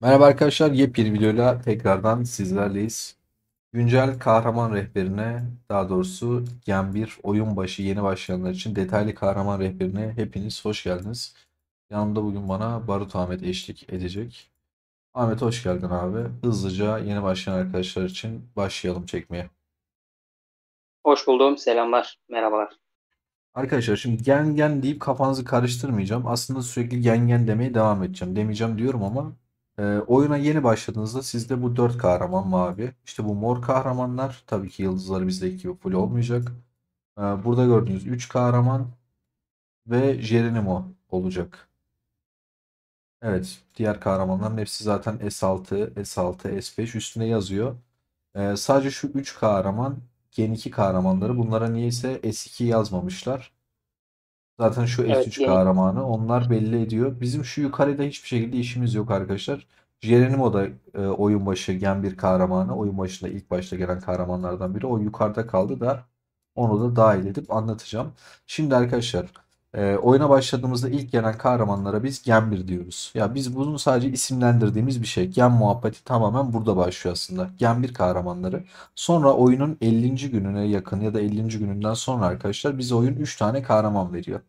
Merhaba arkadaşlar, yepyeni videoyla tekrardan sizlerleyiz. Güncel kahraman rehberine, daha doğrusu Gen 1 oyun başı yeni başlayanlar için detaylı kahraman rehberine hepiniz hoş geldiniz. Yanımda bugün bana Barut Ahmet eşlik edecek. Ahmet hoş geldin abi. Hızlıca yeni başlayan arkadaşlar için başlayalım çekmeye. Hoş buldum. Selamlar. Merhabalar. Arkadaşlar şimdi gen deyip kafanızı karıştırmayacağım. Aslında sürekli gen demeye devam edeceğim. Demeyeceğim diyorum ama oyuna yeni başladığınızda sizde bu 4 kahraman mavi. İşte bu mor kahramanlar tabii ki yıldızları bizdeki gibi full olmayacak. Burada gördüğünüz 3 kahraman ve Geronimo olacak. Evet, diğer kahramanların hepsi zaten S6, S6, S5 üstünde yazıyor. Sadece şu 3 kahraman Gen 2 kahramanları. Bunlara niyeyse S2 yazmamışlar. Zaten şu Evet, S3 yeni. kahramanı onlar belli ediyor. Bizim şu yukarıda hiçbir şekilde işimiz yok arkadaşlar. Geronimo da oyun başı gen bir kahramanı. Oyun başında ilk başta gelen kahramanlardan biri. O yukarıda kaldı da onu da dahil edip anlatacağım. Şimdi arkadaşlar oyuna başladığımızda ilk gelen kahramanlara biz gen bir diyoruz. Ya biz bunu sadece isimlendirdiğimiz bir şey. Gen muhabbeti tamamen burada başlıyor aslında. Gen bir kahramanları. Sonra oyunun 50. gününe yakın ya da 50. gününden sonra arkadaşlar bize oyun 3 tane kahraman veriyor.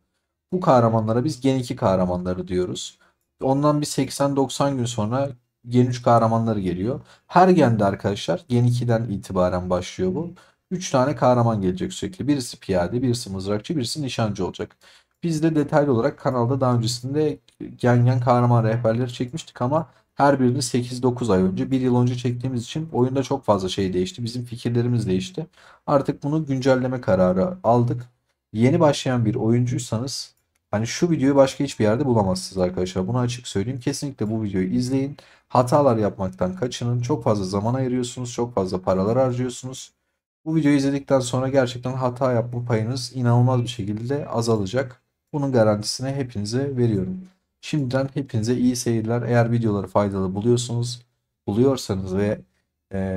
Bu kahramanlara biz Gen 2 kahramanları diyoruz. Ondan bir 80-90 gün sonra Gen 3 kahramanları geliyor. Her gende arkadaşlar Gen 2'den itibaren başlıyor bu. 3 tane kahraman gelecek sürekli. Birisi piyade, birisi mızrakçı, birisi nişancı olacak. Biz de detaylı olarak kanalda daha öncesinde Gen kahraman rehberleri çekmiştik ama her birini 8-9 ay önce, bir yıl önce çektiğimiz için oyunda çok fazla şey değişti. Bizim fikirlerimiz değişti. Artık bunu güncelleme kararı aldık. Yeni başlayan bir oyuncuysanız hani şu videoyu başka hiçbir yerde bulamazsınız arkadaşlar. Bunu açık söyleyeyim. Kesinlikle bu videoyu izleyin. Hatalar yapmaktan kaçının. Çok fazla zaman ayırıyorsunuz. Çok fazla paralar harcıyorsunuz. Bu videoyu izledikten sonra gerçekten hata yapma payınız inanılmaz bir şekilde azalacak. Bunun garantisini hepinize veriyorum. Şimdiden hepinize iyi seyirler. Eğer videoları faydalı buluyorsanız ve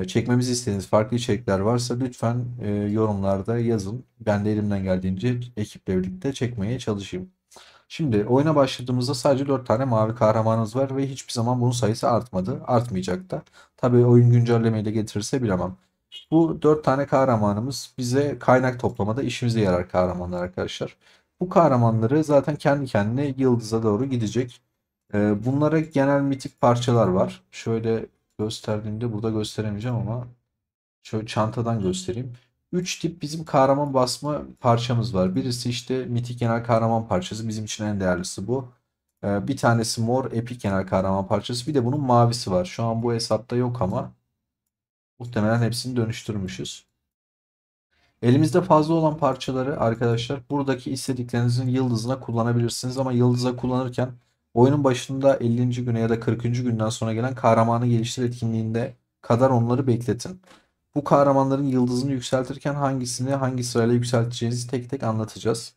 çekmemizi istediğiniz farklı içerikler varsa lütfen yorumlarda yazın. Ben de elimden geldiğince ekiple birlikte çekmeye çalışayım. Şimdi oyuna başladığımızda sadece 4 tane mavi kahramanımız var ve hiçbir zaman bunun sayısı artmadı. Artmayacak da. Tabii oyun güncellemeyi de getirirse bilemem. Bu 4 tane kahramanımız bize kaynak toplamada işimize yarar kahramanlar arkadaşlar. Bu kahramanları zaten kendi kendine yıldıza doğru gidecek. Bunlara genel mitik parçalar var. Şöyle gösterdiğimde burada gösteremeyeceğim ama şöyle çantadan göstereyim. 3 tip bizim kahraman basma parçamız var. Birisi işte mitik genel kahraman parçası. Bizim için en değerlisi bu. Bir tanesi mor epik genel kahraman parçası. Bir de bunun mavisi var. Şu an bu hesapta yok ama muhtemelen hepsini dönüştürmüşüz. Elimizde fazla olan parçaları arkadaşlar buradaki istediklerinizin yıldızına kullanabilirsiniz ama yıldıza kullanırken oyunun başında 50. güne ya da 40. günden sonra gelen kahramanı geliştir etkinliğinde kadar onları bekletin. Bu kahramanların yıldızını yükseltirken hangisini hangi sırayla yükselteceğinizi tek tek anlatacağız.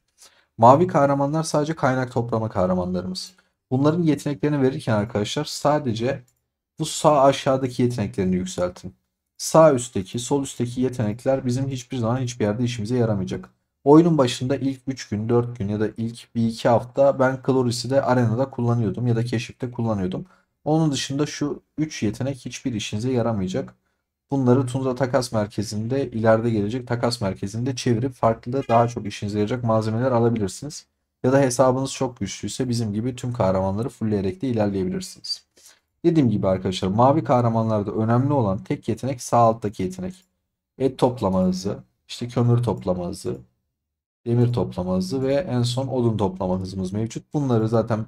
Mavi kahramanlar sadece kaynak toplama kahramanlarımız. Bunların yeteneklerini verirken arkadaşlar sadece bu sağ aşağıdaki yeteneklerini yükseltin. Sağ üstteki, sol üstteki yetenekler bizim hiçbir zaman hiçbir yerde işimize yaramayacak. Oyunun başında ilk 3 gün, 4 gün ya da ilk bir iki hafta ben Cloris'i de arenada kullanıyordum ya da keşifte kullanıyordum. Onun dışında şu 3 yetenek hiçbir işinize yaramayacak. Bunları Tunza Takas Merkezi'nde ileride gelecek takas merkezinde çevirip farklı daha çok işinize yarayacak malzemeler alabilirsiniz. Ya da hesabınız çok güçlüyse bizim gibi tüm kahramanları fullleyerek de ilerleyebilirsiniz. Dediğim gibi arkadaşlar mavi kahramanlarda önemli olan tek yetenek sağ alttaki yetenek. Et toplama hızı, işte kömür toplama hızı, demir toplama hızı ve en son odun toplama hızımız mevcut. Bunları zaten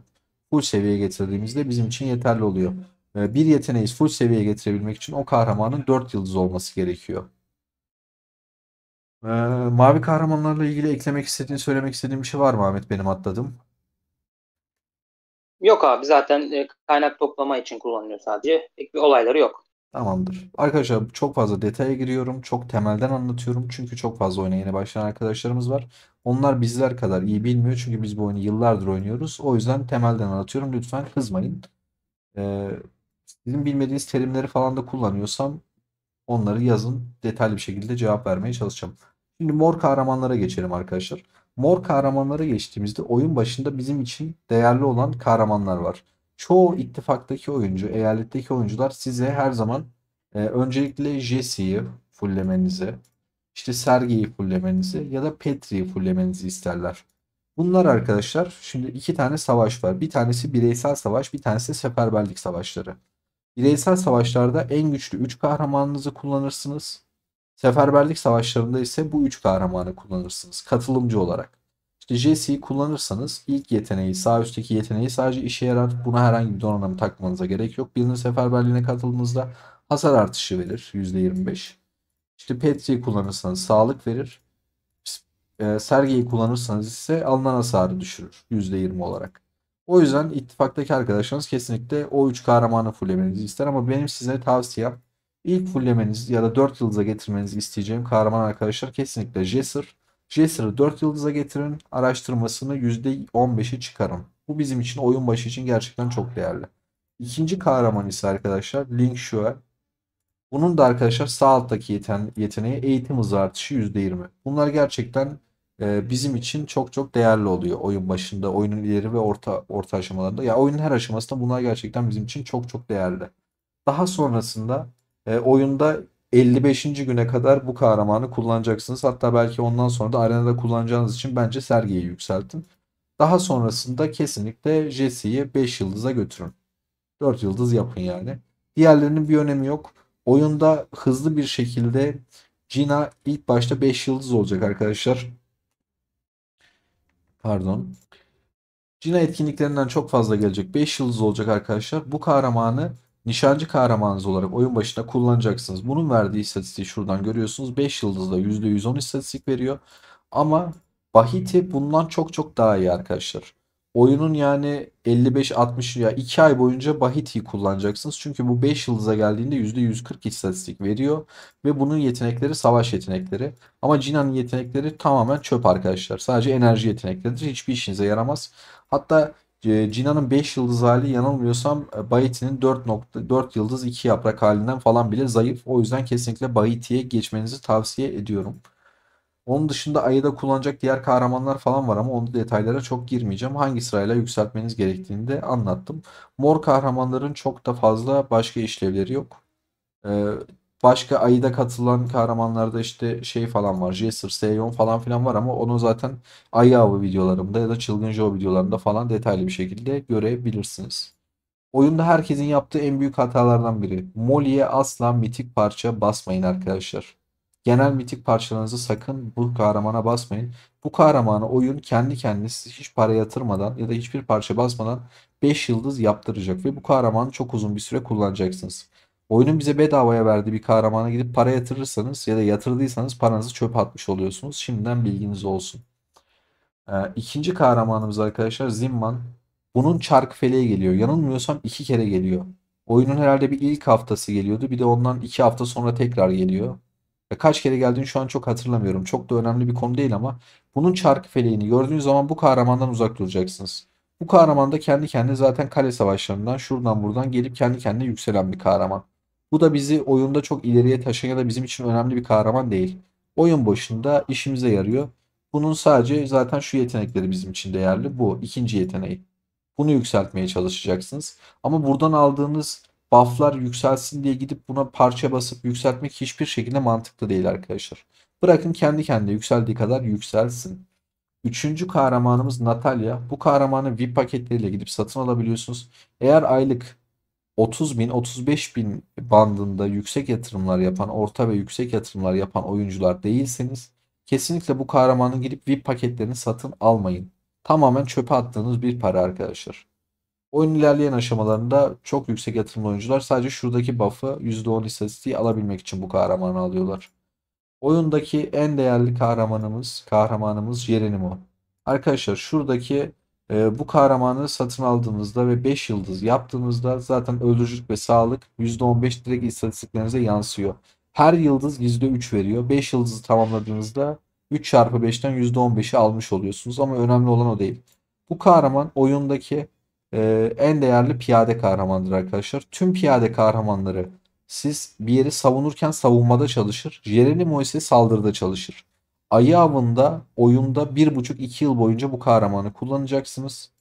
full seviyeye getirdiğimizde bizim için yeterli oluyor. Bir yeteneği full seviyeye getirebilmek için o kahramanın 4 yıldız olması gerekiyor. Ee, Mavi kahramanlarla ilgili eklemek istediğin, söylemek istediğin bir şey var mı Ahmet benim atladım? Yok abi, zaten kaynak toplama için kullanılıyor sadece. Pek bir olayları yok. Tamamdır. Arkadaşlar çok fazla detaya giriyorum. Çok temelden anlatıyorum. Çünkü çok fazla oyuna yeni başlayan arkadaşlarımız var. Onlar bizler kadar iyi bilmiyor. Çünkü biz bu oyunu yıllardır oynuyoruz. O yüzden temelden anlatıyorum. Lütfen kızmayın. Ee, Sizin bilmediğiniz terimleri falan da kullanıyorsam onları yazın. Detaylı bir şekilde cevap vermeye çalışacağım. Şimdi mor kahramanlara geçelim arkadaşlar. Mor kahramanlara geçtiğimizde oyun başında bizim için değerli olan kahramanlar var. çoğu ittifaktaki oyuncu, eyaletteki oyuncular size her zaman öncelikle Jesse'yi fullemenizi, işte Sergei'yi fullemenizi ya da Petri'yi fullemenizi isterler. Bunlar arkadaşlar, şimdi iki tane savaş var. Bir tanesi bireysel savaş, bir tanesi seferberlik savaşları. Bireysel savaşlarda en güçlü 3 kahramanınızı kullanırsınız. Seferberlik savaşlarında ise bu 3 kahramanı kullanırsınız katılımcı olarak. İşte Jesse'yi kullanırsanız ilk yeteneği, sağ üstteki yeteneği sadece işe yarar. Buna herhangi bir donanım takmanıza gerek yok. Birinin seferberliğine katıldığınızda hasar artışı verir %25. İşte Petri'yi kullanırsanız sağlık verir. Sergeyi kullanırsanız ise alınan hasarı düşürür %20 olarak. O yüzden ittifaktaki arkadaşlarınız kesinlikle o 3 kahramanı fullemenizi ister ama benim size tavsiyem ilk fullemeniz ya da 4 yıldıza getirmenizi isteyeceğim kahraman arkadaşlar kesinlikle Jester. Jester'ı 4 yıldıza getirin, araştırmasını %15'i çıkarın. Bu bizim için oyun başı için gerçekten çok değerli. İkinci kahraman ise arkadaşlar Link Shue. Bunun da arkadaşlar sağ alttaki yeteneği eğitim hızı artışı %20. Bunlar gerçekten bizim için çok çok değerli oluyor oyun başında, oyunun ileri ve orta aşamalarında. Ya oyunun her aşamasında bunlar gerçekten bizim için çok çok değerli. Daha sonrasında oyunda 55. güne kadar bu kahramanı kullanacaksınız. Hatta belki ondan sonra da arenada kullanacağınız için bence Serge'yi yükseltin. Daha sonrasında kesinlikle Jesse'yi 5 yıldıza götürün. 4 yıldız yapın yani. Diğerlerinin bir önemi yok. Oyunda hızlı bir şekilde Gina ilk başta 5 yıldız olacak arkadaşlar. Pardon. Cina etkinliklerinden çok fazla gelecek. 5 yıldız olacak arkadaşlar. Bu kahramanı nişancı kahramanınız olarak oyun başında kullanacaksınız. Bunun verdiği istatistiği şuradan görüyorsunuz. 5 yıldızda %110 istatistik veriyor. Ama Bahiti bundan çok çok daha iyi arkadaşlar. Oyunun yani 55-60 ya 2 ay boyunca Bahiti'yi kullanacaksınız. Çünkü bu 5 yıldıza geldiğinde %140 istatistik veriyor. Ve bunun yetenekleri savaş yetenekleri. Ama Jina'nın yetenekleri tamamen çöp arkadaşlar. Sadece enerji yetenekleridir. Hiçbir işinize yaramaz. Hatta Cina'nın 5 yıldız hali yanılmıyorsam Bahiti'nin 4 yıldız 2 yaprak halinden falan bile zayıf. O yüzden kesinlikle Bahiti'ye geçmenizi tavsiye ediyorum. Onun dışında Ayı'da kullanacak diğer kahramanlar falan var ama onun detaylara çok girmeyeceğim. Hangi sırayla yükseltmeniz gerektiğini de anlattım. Mor kahramanların çok da fazla başka işlevleri yok. Ee, Başka Ayı'da katılan kahramanlarda işte şey falan var. Jester, Seyon falan filan var ama onu zaten Ayı Avı videolarımda ya da Çılgın Joe videolarında falan detaylı bir şekilde görebilirsiniz. Oyunda herkesin yaptığı en büyük hatalardan biri. Molly'e asla mitik parça basmayın arkadaşlar. Genel mitik parçalarınızı sakın bu kahramana basmayın. Bu kahramana oyun kendi kendine hiç para yatırmadan ya da hiçbir parça basmadan 5 yıldız yaptıracak ve bu kahramanı çok uzun bir süre kullanacaksınız. Oyunun bize bedavaya verdiği bir kahramana gidip para yatırırsanız ya da yatırdıysanız paranızı çöpe atmış oluyorsunuz. Şimdiden bilginiz olsun. İkinci kahramanımız arkadaşlar Zimman. Bunun çark feleği geliyor. Yanılmıyorsam 2 kere geliyor. Oyunun herhalde bir ilk haftası geliyordu. Bir de ondan 2 hafta sonra tekrar geliyor. Kaç kere geldiğini şu an çok hatırlamıyorum. Çok da önemli bir konu değil ama bunun çark feleğini gördüğünüz zaman bu kahramandan uzak duracaksınız. Bu kahraman da kendi kendine zaten kale savaşlarından şuradan buradan gelip kendi kendine yükselen bir kahraman. Bu da bizi oyunda çok ileriye taşıyan ya da bizim için önemli bir kahraman değil. Oyun başında işimize yarıyor. Bunun sadece zaten şu yetenekleri bizim için değerli. Bu ikinci yeteneği. Bunu yükseltmeye çalışacaksınız. Ama buradan aldığınız bufflar yükselsin diye gidip buna parça basıp yükseltmek hiçbir şekilde mantıklı değil arkadaşlar. Bırakın kendi kendine yükseldiği kadar yükselsin. Üçüncü kahramanımız Natalya. Bu kahramanı VIP paketleriyle gidip satın alabiliyorsunuz. Eğer aylık 30 bin, 35 bin bandında yüksek yatırımlar yapan, orta ve yüksek yatırımlar yapan oyuncular değilseniz kesinlikle bu kahramanın gidip VIP paketlerini satın almayın. Tamamen çöpe attığınız bir para arkadaşlar. Oyun ilerleyen aşamalarında çok yüksek yatırımlı oyuncular sadece şuradaki buff'ı %10 istatistiği alabilmek için bu kahramanı alıyorlar. Oyundaki en değerli kahramanımız Geronimo. Arkadaşlar şuradaki bu kahramanı satın aldığınızda ve 5 yıldız yaptığınızda zaten öldürücülük ve sağlık %15 direkt istatistiklerinize yansıyor. Her yıldız %3 veriyor. 5 yıldızı tamamladığınızda 3 çarpı 5'ten %15'i almış oluyorsunuz ama önemli olan o değil. Bu kahraman oyundaki en değerli piyade kahramandır arkadaşlar. Tüm piyade kahramanları siz bir yeri savunurken savunmada çalışır. Geronimo ise saldırıda çalışır. Ayı avında oyunda 1,5-2 yıl boyunca bu kahramanı kullanacaksınız.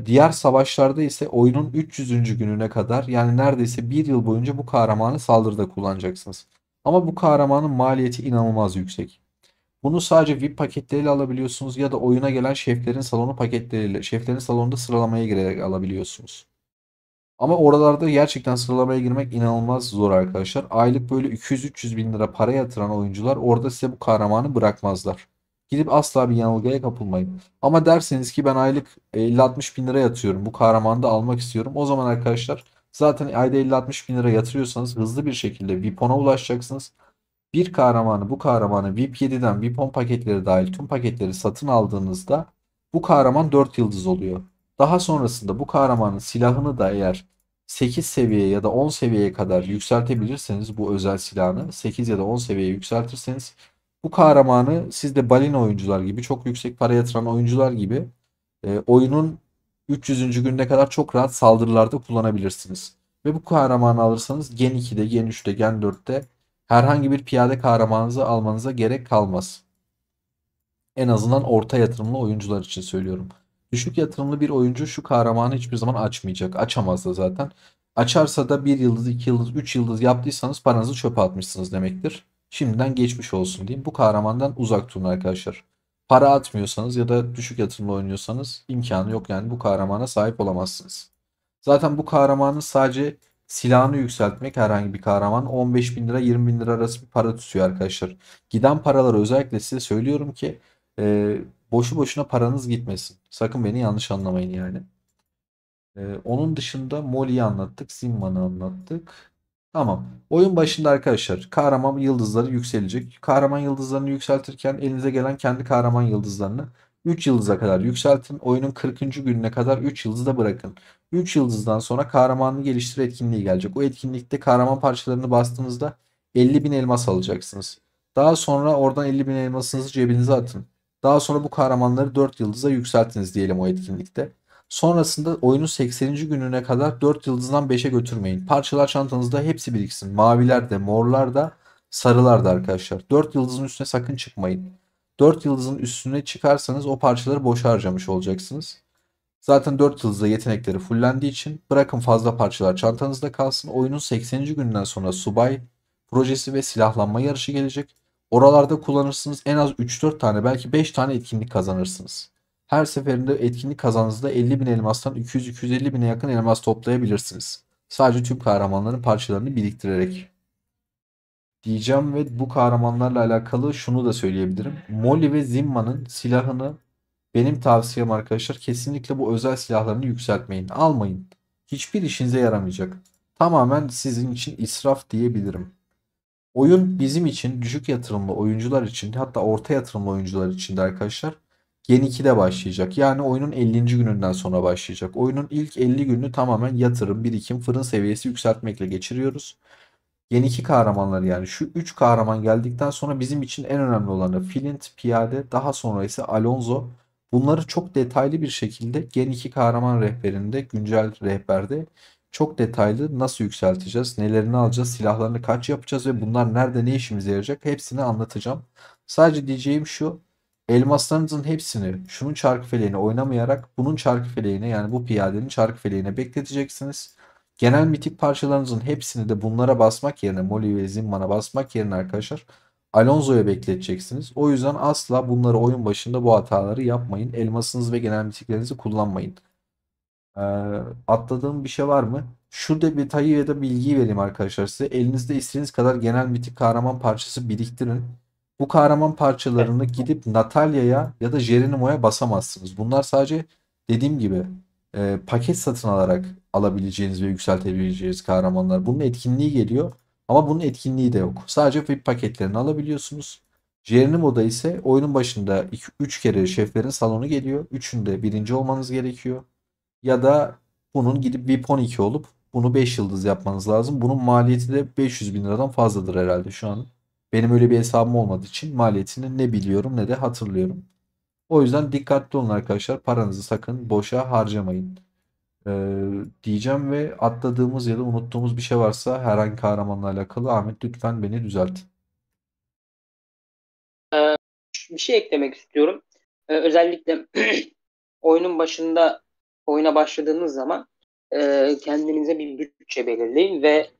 Diğer savaşlarda ise oyunun 300. gününe kadar, yani neredeyse bir yıl boyunca bu kahramanı saldırıda kullanacaksınız. Ama bu kahramanın maliyeti inanılmaz yüksek. Bunu sadece VIP paketleriyle alabiliyorsunuz ya da oyuna gelen şeflerin salonu paketleriyle, şeflerin salonunda sıralamaya girerek alabiliyorsunuz. Ama oralarda gerçekten sıralamaya girmek inanılmaz zor arkadaşlar. Aylık böyle 200-300 bin lira para yatıran oyuncular orada size bu kahramanı bırakmazlar. Gidip asla bir yanılgıya kapılmayın. Ama derseniz ki ben aylık 50-60 bin lira yatıyorum, bu kahramanı da almak istiyorum. O zaman arkadaşlar zaten ayda 50-60 bin lira yatırıyorsanız hızlı bir şekilde VIPon'a ulaşacaksınız. Bir kahramanı, bu kahramanı VIP 7'den VIP 10 paketleri dahil tüm paketleri satın aldığınızda bu kahraman 4 yıldız oluyor. Daha sonrasında bu kahramanın silahını da eğer 8 seviye ya da 10 seviyeye kadar yükseltebilirseniz, bu özel silahını 8 ya da 10 seviyeye yükseltirseniz bu kahramanı siz de balina oyuncular gibi, çok yüksek para yatıran oyuncular gibi oyunun 300. gününe kadar çok rahat saldırılarda kullanabilirsiniz. Ve bu kahramanı alırsanız Gen 2'de, Gen 3'te, Gen 4'te herhangi bir piyade kahramanınızı almanıza gerek kalmaz. En azından orta yatırımlı oyuncular için söylüyorum. Düşük yatırımlı bir oyuncu şu kahramanı hiçbir zaman açmayacak. Açamaz da zaten. Açarsa da bir yıldız, 2 yıldız, 3 yıldız yaptıysanız paranızı çöpe atmışsınız demektir. Şimdiden geçmiş olsun diyeyim. Bu kahramandan uzak durun arkadaşlar. Para atmıyorsanız ya da düşük yatırımlı oynuyorsanız imkanı yok, yani bu kahramana sahip olamazsınız. Zaten bu kahramanın sadece silahını yükseltmek, herhangi bir kahraman 15 bin lira 20 bin lira arası bir para tutuyor arkadaşlar. Giden paraları özellikle size söylüyorum ki e, boşu boşuna paranız gitmesin. Sakın beni yanlış anlamayın yani. Onun dışında Molly'yi anlattık. Zimman'ı anlattık. Tamam. Oyun başında arkadaşlar kahraman yıldızları yükselecek. Kahraman yıldızlarını yükseltirken elinize gelen kendi kahraman yıldızlarını 3 yıldıza kadar yükseltin. Oyunun 40. gününe kadar 3 yıldızda bırakın. 3 yıldızdan sonra kahramanını geliştir etkinliği gelecek. O etkinlikte kahraman parçalarını bastığınızda 50 bin elmas alacaksınız. Daha sonra oradan 50 bin elmasınızı cebinize atın. Daha sonra bu kahramanları 4 yıldıza yükseltiniz diyelim o etkinlikte. Sonrasında oyunun 80. gününe kadar 4 yıldızdan 5'e götürmeyin. Parçalar çantanızda hepsi biriksin. Maviler de, morlar da, sarılar da arkadaşlar. 4 yıldızın üstüne sakın çıkmayın. 4 yıldızın üstüne çıkarsanız o parçaları boşa harcamış olacaksınız. Zaten 4 yıldızda yetenekleri fullendiği için bırakın fazla parçalar çantanızda kalsın. Oyunun 80. günden sonra subay projesi ve silahlanma yarışı gelecek. Oralarda kullanırsınız, en az 3-4 tane, belki 5 tane etkinlik kazanırsınız. Her seferinde etkinlik kazandığınızda 50 bin elmastan 200-250 bine yakın elmas toplayabilirsiniz. Sadece tüm kahramanların parçalarını biriktirerek diyeceğim ve bu kahramanlarla alakalı şunu da söyleyebilirim. Molly ve Zimma'nın silahını, benim tavsiyem arkadaşlar, kesinlikle bu özel silahlarını yükseltmeyin. Almayın. Hiçbir işinize yaramayacak. Tamamen sizin için israf diyebilirim. Oyun bizim için, düşük yatırımlı oyuncular için, hatta orta yatırımlı oyuncular için de arkadaşlar Gen 2'de başlayacak. Yani oyunun 50. gününden sonra başlayacak. Oyunun ilk 50 gününü tamamen yatırım, birikim, fırın seviyesi yükseltmekle geçiriyoruz. Yeni iki kahramanlar, yani şu üç kahraman geldikten sonra bizim için en önemli olanı Flint, Piyade, daha sonra ise Alonso. Bunları çok detaylı bir şekilde Gen 2 kahraman rehberinde, güncel rehberde çok detaylı nasıl yükselteceğiz, nelerini alacağız, silahlarını kaç yapacağız ve bunlar nerede ne işimize yarayacak hepsini anlatacağım. Sadece diyeceğim şu: elmaslarınızın hepsini şunun çarkı feleğine oynamayarak bunun çarkı feleğine, yani bu piyadenin çarkı feleğine bekleteceksiniz. Genel mitik parçalarınızın hepsini de bunlara basmak yerine, Molly ve Zimman'a basmak yerine arkadaşlar Alonso'ya bekleteceksiniz. O yüzden asla bunları oyun başında bu hataları yapmayın. Elmasınız ve genel mitiklerinizi kullanmayın. Ee, Atladığım bir şey var mı? Şurada bir detayı ya da bilgiyi vereyim arkadaşlar size. Elinizde istediğiniz kadar genel mitik kahraman parçası biriktirin. Bu kahraman Evet. parçalarını gidip Natalya'ya ya da Geronimo'ya basamazsınız. Bunlar sadece dediğim gibi paket satın alarak alabileceğiniz ve yükseltebileceğiniz kahramanlar. Bunun etkinliği geliyor ama bunun etkinliği de yok. Sadece VIP paketlerini alabiliyorsunuz. Geronimo'da ise oyunun başında 3 kere şeflerin salonu geliyor. Üçünde birinci olmanız gerekiyor. Ya da bunun gidip VIP 12 olup bunu 5 yıldız yapmanız lazım. Bunun maliyeti de 500 bin liradan fazladır herhalde şu an. Benim öyle bir hesabım olmadığı için maliyetini ne biliyorum ne de hatırlıyorum. O yüzden dikkatli olun arkadaşlar. Paranızı sakın boşa harcamayın. Diyeceğim ve atladığımız ya da unuttuğumuz bir şey varsa herhangi kahramanla alakalı Ahmet lütfen beni düzelt. Ee, Bir şey eklemek istiyorum. Özellikle oyunun başında oyuna başladığınız zaman kendinize bir bütçe belirleyin ve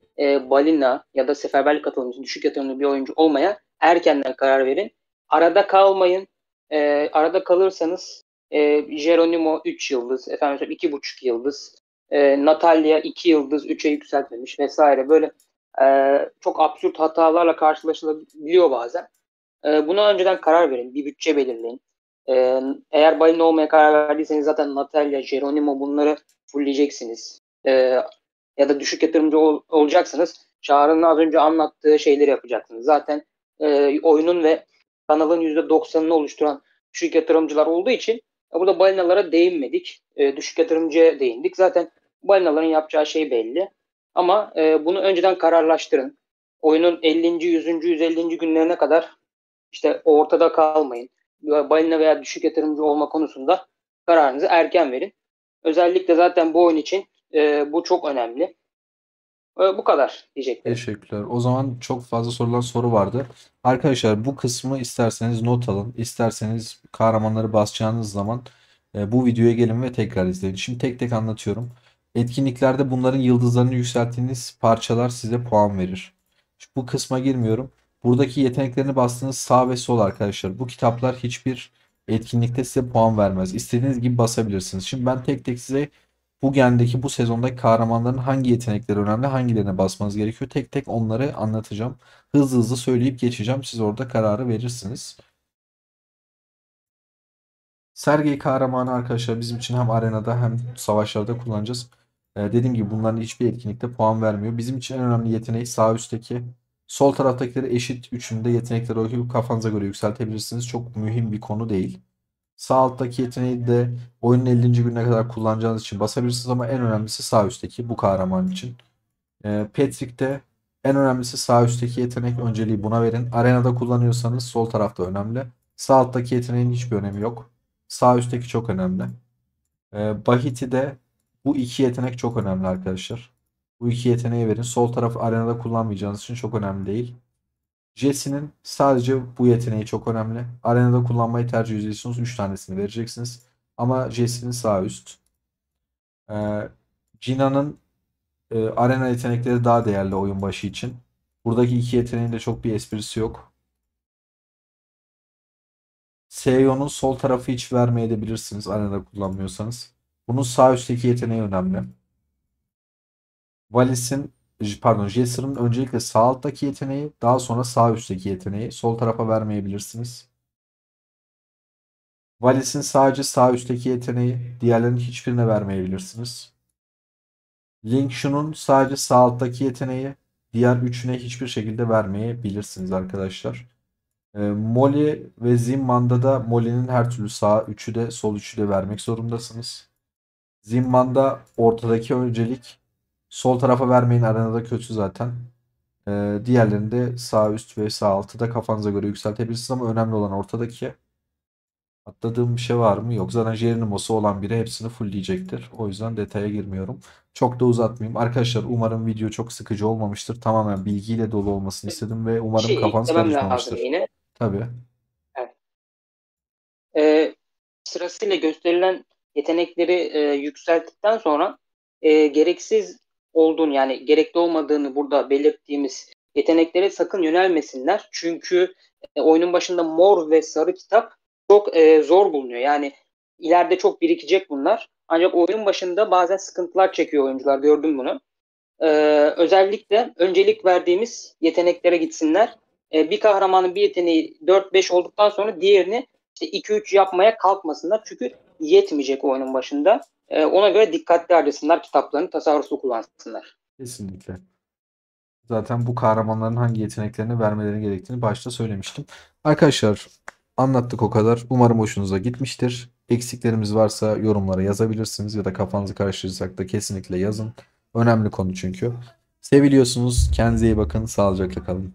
balina ya da seferberlik katılımcısı, düşük yatırımlı bir oyuncu olmaya erkenden karar verin. Arada kalmayın. Arada kalırsanız Geronimo 3 yıldız, efendim 2,5 yıldız, Natalia 2 yıldız 3'e yükseltmemiş vesaire, böyle çok absürt hatalarla karşılaşılabiliyor bazen. Buna önceden karar verin. Bir bütçe belirleyin. Eğer balina olmaya karar verdiyseniz zaten Natalia, Geronimo bunları fullleyeceksiniz. Ya da düşük yatırımcı olacaksınız. Çağrı'nın az önce anlattığı şeyleri yapacaksınız. Zaten oyunun ve kanalın %90'ını oluşturan düşük yatırımcılar olduğu için burada balinalara değinmedik. Düşük yatırımcıya değindik. Zaten balinaların yapacağı şey belli. Ama bunu önceden kararlaştırın. Oyunun 50. 100. 150. günlerine kadar işte ortada kalmayın. Balina veya düşük yatırımcı olma konusunda kararınızı erken verin. Özellikle zaten bu oyun için bu çok önemli. Bu kadar diyeceklerim. Teşekkürler. O zaman çok fazla sorulan soru vardı. Arkadaşlar bu kısmı isterseniz not alın. İsterseniz kahramanları basacağınız zaman bu videoya gelin ve tekrar izleyin. Şimdi tek tek anlatıyorum. Etkinliklerde bunların yıldızlarını yükselttiğiniz parçalar size puan verir. Şimdi bu kısma girmiyorum. Buradaki yeteneklerini bastığınız sağ ve sol arkadaşlar. Bu kitaplar hiçbir etkinlikte size puan vermez. İstediğiniz gibi basabilirsiniz. Şimdi ben tek tek size bu gendeki bu sezondaki kahramanların hangi yetenekleri önemli, hangilerine basmanız gerekiyor, tek tek onları anlatacağım. Hızlı hızlı söyleyip geçeceğim. Siz orada kararı verirsiniz. Sergey kahramanı arkadaşlar bizim için hem arenada hem savaşlarda kullanacağız. Dediğim gibi bunların hiçbir etkinlikte puan vermiyor. Bizim için en önemli yeteneği sağ üstteki. Sol taraftakileri eşit, üçünü de yetenekleri okuyup kafanıza göre yükseltebilirsiniz. Çok mühim bir konu değil. Sağ alttaki yeteneği de oyunun 50. gününe kadar kullanacağınız için basabilirsiniz ama en önemlisi sağ üstteki bu kahraman için. Patrick'te en önemlisi sağ üstteki yetenek, önceliği buna verin. Arenada kullanıyorsanız sol tarafta önemli. Sağ alttaki yeteneğin hiçbir önemi yok. Sağ üstteki çok önemli. Bahiti'de bu iki yetenek çok önemli arkadaşlar. Bu iki yeteneği verin. Sol taraf arenada kullanmayacağınız için çok önemli değil. Jesse'nin sadece bu yeteneği çok önemli. Arenada kullanmayı tercih ediyorsunuz. 3 tanesini vereceksiniz. Ama Jesse'nin sağ üst. Ee, Gina'nın arena yetenekleri daha değerli oyun başı için. Buradaki iki yeteneğin de çok bir esprisi yok. Seiyon'un sol tarafı hiç vermeyebilirsiniz arenada kullanmıyorsanız. Bunun sağ üstteki yeteneği önemli. Valis'in Jesser'ın öncelikle sağ alttaki yeteneği, daha sonra sağ üstteki yeteneği. Sol tarafa vermeyebilirsiniz. Valis'in sadece sağ üstteki yeteneği, diğerlerinin hiçbirine vermeyebilirsiniz. Link Shu'nun sadece sağ alttaki yeteneği, diğer üçüne hiçbir şekilde vermeyebilirsiniz arkadaşlar. Molly ve Zimman'da da Molly'nin her türlü sağ üçü de sol üçü de vermek zorundasınız. Zimman'da ortadaki öncelik, sol tarafa vermeyin, arenada kötü zaten. Diğerlerini de sağ üst ve sağ altı da kafanıza göre yükseltebilirsiniz ama önemli olan ortadaki. Atladığım bir şey var mı? Yok. Zaten Jerinimo'su olan biri hepsini fullleyecektir. O yüzden detaya girmiyorum. Çok da uzatmayayım. Arkadaşlar umarım video çok sıkıcı olmamıştır. Tamamen bilgiyle dolu olmasını istedim ve Bir umarım şey kafanız eklemem lazım karışmamıştır. yine. Tabii. Evet. Sırasıyla gösterilen yetenekleri yükselttikten sonra gereksiz olduğunu, yani gerekli olmadığını burada belirttiğimiz yeteneklere sakın yönelmesinler. Çünkü oyunun başında mor ve sarı kitap çok zor bulunuyor. Yani ileride çok birikecek bunlar. Ancak oyun başında bazen sıkıntılar çekiyor oyuncular. Gördüm bunu. Ee, Özellikle öncelik verdiğimiz yeteneklere gitsinler. Bir kahramanın bir yeteneği 4-5 olduktan sonra diğerini işte 2-3 yapmaya kalkmasınlar. Çünkü yetmeyecek oyunun başında. Ona göre dikkatli harcasınlar, kitaplarını tasarruflu kullansınlar. Kesinlikle. Zaten bu kahramanların hangi yeteneklerini vermeleri gerektiğini başta söylemiştim. Arkadaşlar anlattık o kadar. Umarım hoşunuza gitmiştir. Eksiklerimiz varsa yorumlara yazabilirsiniz ya da kafanızı karıştırırsak da kesinlikle yazın. Önemli konu çünkü. Seviliyorsunuz. Kendinize iyi bakın. Sağlıcakla kalın.